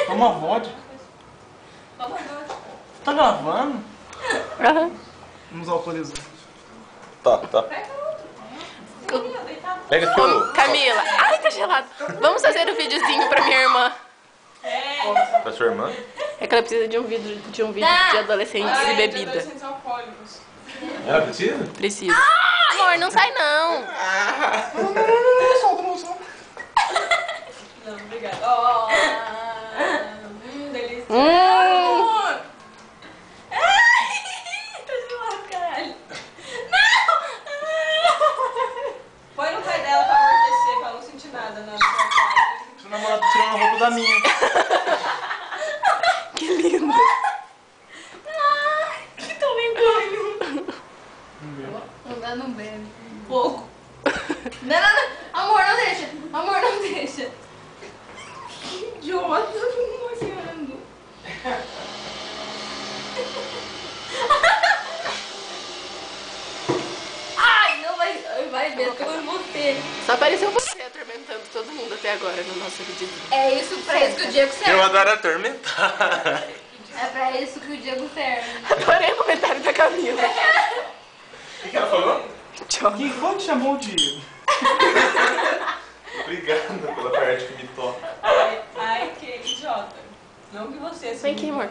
Toma vodka. Tá gravando? Aham. Vamos autorizar. Tá. Pega aqui o... Camila, ai tá gelado. Vamos fazer um videozinho pra minha irmã. Pra sua irmã? É que ela precisa de um vídeo de adolescentes e bebida. Adolescentes alcoólicos. Ela precisa? Precisa. Amor, não sai não. Não, obrigada. Oh, delícia. Hum. Tá gelado, caralho. Não! Põe no pé dela pra amortecer, pra ela não sentir nada na sua cara. Seu namorado tá tirando a roupa da minha. Que lindo. Ai, que tomei banho. Não bebe. Pouco. Não. Amor, não deixa. Amor, não deixa. Que idiota, não emocionando. Ai, não vai ver, tô em você. Só apareceu você atormentando todo mundo até agora no nosso vídeo. É isso, pra isso que o Diego Eu serve. adoro atormentar. É pra isso que o Diego serve. Adorei o comentário da Camila. O que ela falou? Tchau. Quem foi que chamou o Diego? Obrigado pela parte que me toca. Ai, que idiota. Não que você Vem aqui, amor.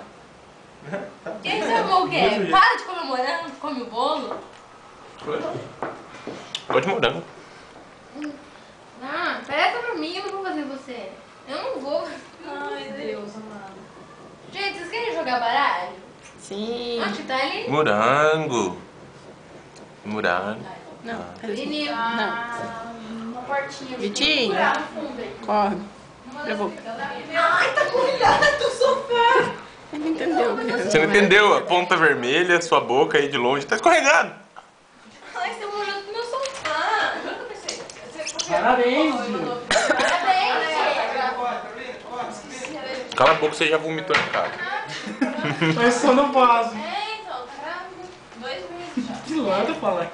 Quem chamou o quê? Para de comemorando, come o bolo. Pode morango. Ah, peça pra mim, eu não vou fazer você. Eu não vou. Ai, Deus amado. Gente, vocês querem jogar baralho? Sim. Acho que tá ali. Morango. Não, tá ali. Menino. Não. Uma portinha. Vitinho. Procurar no fundo aí. Corre. Eu vou. Ai, tá molhada do sofá. Ele não entendeu. Você não entendeu? A ponta vermelha, sua boca aí de longe tá escorregando. Ai, você molhou no meu sofá. Nunca pensei. Parabéns, Diego. Parabéns, Cala a boca, você já vomitou em casa. Mas só no vaso. É, então, tá grávida. 2 meses já. Que lado falar.